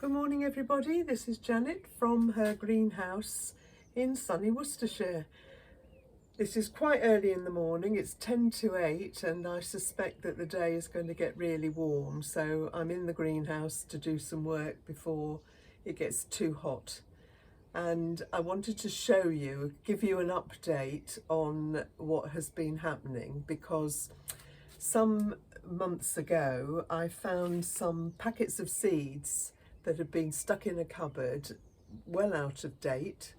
Good morning everybody, this is Janet from her greenhouse in sunny Worcestershire. This is quite early in the morning, it's 10 to 8 and I suspect that the day is going to get really warm, so I'm in the greenhouse to do some work before it gets too hot. And I wanted to show you, give you an update on what has been happening, because some months ago I found some packets of seeds that had been stuck in a cupboard, well out of date,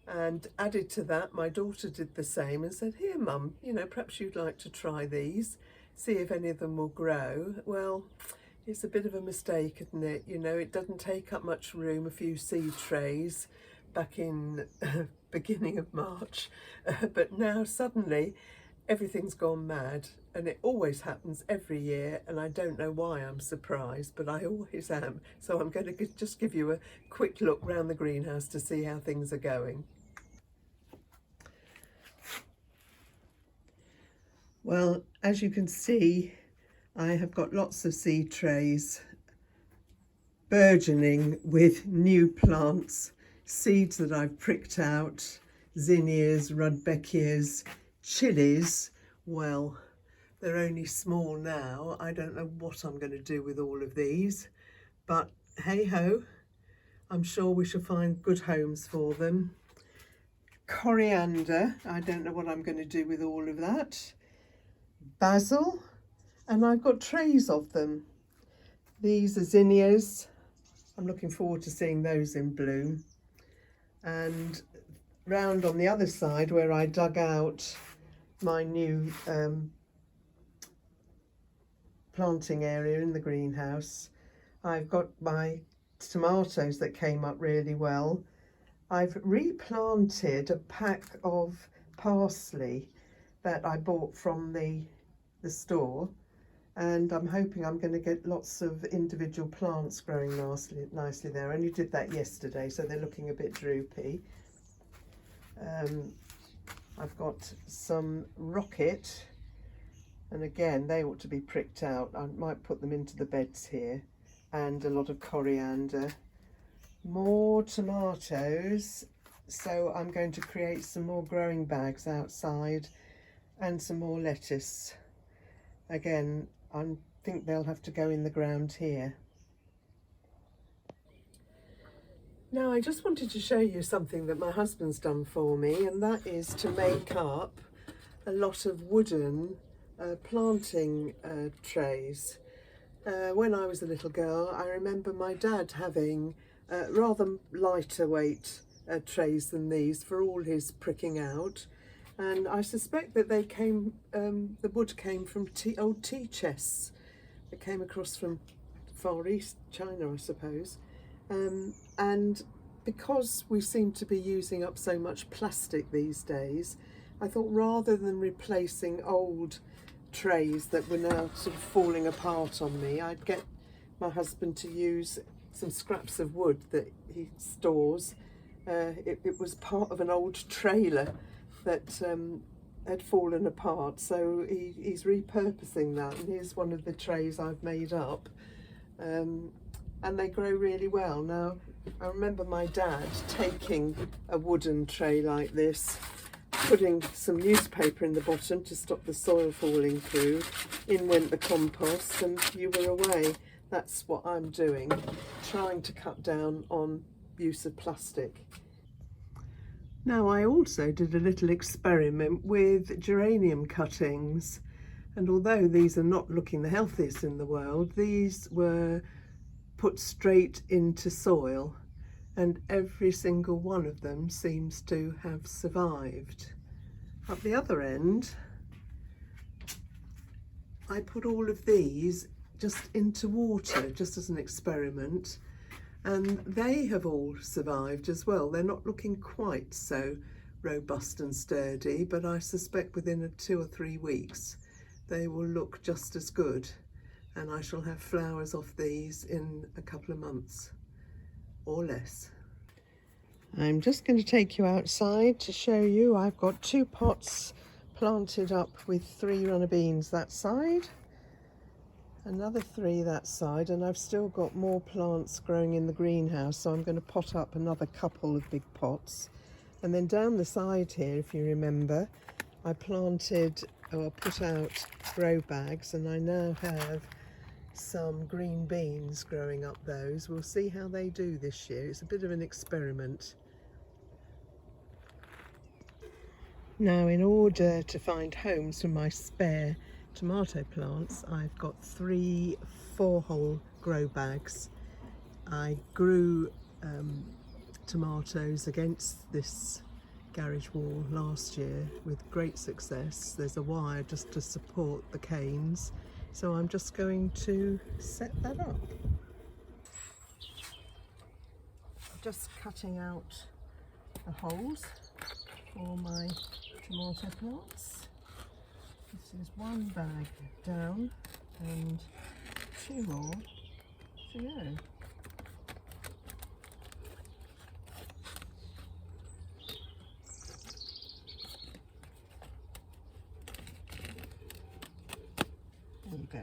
and added to that my daughter did the same and said, here mum, perhaps you'd like to try these, see if any of them will grow. Well, it's a bit of a mistake, isn't it? It doesn't take up much room, a few seed trays back in beginning of March, but now suddenly everything's gone mad, and it always happens every year, and I don't know why I'm surprised, but I always am. So I'm going to just give you a quick look round the greenhouse to see how things are going. Well, as you can see, I have got lots of seed trays burgeoning with new plants, seeds that I've pricked out, zinnias, rudbeckias, chilies. Well, they're only small now. I don't know what I'm going to do with all of these, but hey ho, I'm sure we shall find good homes for them. Coriander, I don't know what I'm going to do with all of that. Basil, and I've got trays of them. These are zinnias. I'm looking forward to seeing those in bloom. And round on the other side where I dug out my new planting area in the greenhouse, I've got my tomatoes that came up really well. I've replanted a pack of parsley that I bought from the store, and I'm hoping I'm going to get lots of individual plants growing nicely there. I only did that yesterday, so they're looking a bit droopy. I've got some rocket, and again they ought to be pricked out. I might put them into the beds here, and a lot of coriander. More tomatoes, so I'm going to create some more growing bags outside, and some more lettuce. Again, I think they'll have to go in the ground here. Now, I just wanted to show you something that my husband's done for me, and that is to make up a lot of wooden planting trays. When I was a little girl, I remember my dad having rather lighter weight trays than these for all his pricking out, and I suspect that they came, the wood came from old tea chests that came across from Far East China, I suppose. And because we seem to be using up so much plastic these days, I thought rather than replacing old trays that were now sort of falling apart on me, I'd get my husband to use some scraps of wood that he stores. It was part of an old trailer that had fallen apart, so he's repurposing that, and here's one of the trays I've made up, and they grow really well. Now, I remember my dad taking a wooden tray like this, putting some newspaper in the bottom to stop the soil falling through, in went the compost, and you were away. That's what I'm doing, trying to cut down on use of plastic. Now, I also did a little experiment with geranium cuttings, and although these are not looking the healthiest in the world, these were put straight into soil, and every single one of them seems to have survived. At the other end, I put all of these just into water, just as an experiment, and they have all survived as well. They're not looking quite so robust and sturdy, but I suspect within 2 or 3 weeks they will look just as good, and I shall have flowers off these in a couple of months or less. I'm just going to take you outside to show you. I've got 2 pots planted up with 3 runner beans that side, Another 3 that side, and I've still got more plants growing in the greenhouse, so I'm going to pot up another couple of big pots. And then down the side here, if you remember, I planted or put out grow bags, and I now have some green beans growing up those. We'll see how they do this year. It's a bit of an experiment. Now, in order to find homes for my spare tomato plants, I've got 3 4-hole grow bags. I grew tomatoes against this garage wall last year with great success. There's a wire just to support the canes, so I'm just going to set that up. Just cutting out the holes for my tomato plants. This is 1 bag down and 2 more to go. There you go.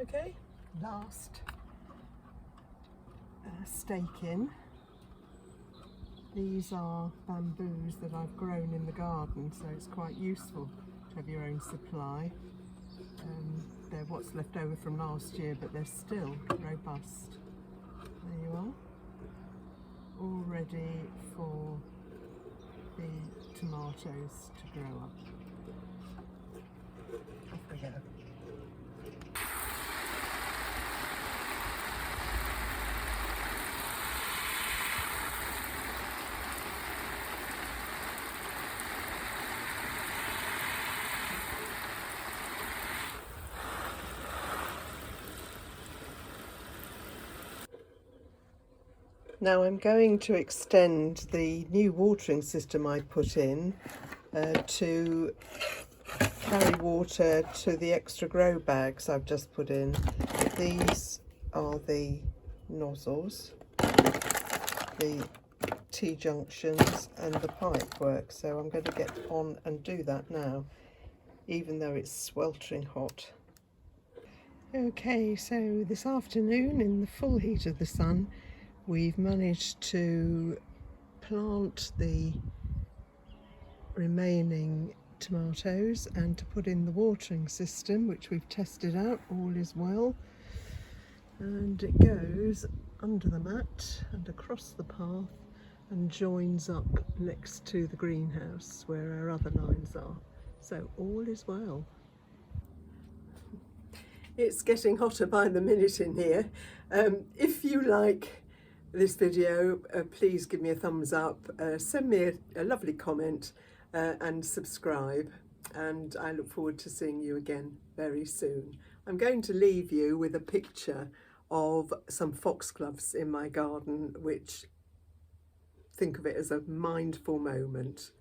Okay, last stake in. These are bamboos that I've grown in the garden, so it's quite useful to have your own supply. They're what's left over from last year, but they're still robust. There you are, all ready for the tomatoes to grow up. Off we go. Now I'm going to extend the new watering system I put in to carry water to the extra grow bags I've just put in. These are the nozzles, the T-junctions and the pipe work, so I'm going to get on and do that now, even though it's sweltering hot. Okay, so this afternoon in the full heat of the sun, we've managed to plant the remaining tomatoes and to put in the watering system, which we've tested out. All is well, and it goes under the mat and across the path and joins up next to the greenhouse where our other lines are, so all is well. It's getting hotter by the minute in here. If you like this video, please give me a thumbs up, send me a lovely comment and subscribe, and I look forward to seeing you again very soon. I'm going to leave you with a picture of some foxgloves in my garden, which think of it as a mindful moment.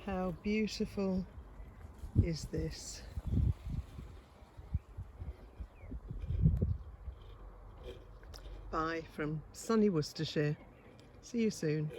How beautiful is this? Bye from sunny Worcestershire. See you soon.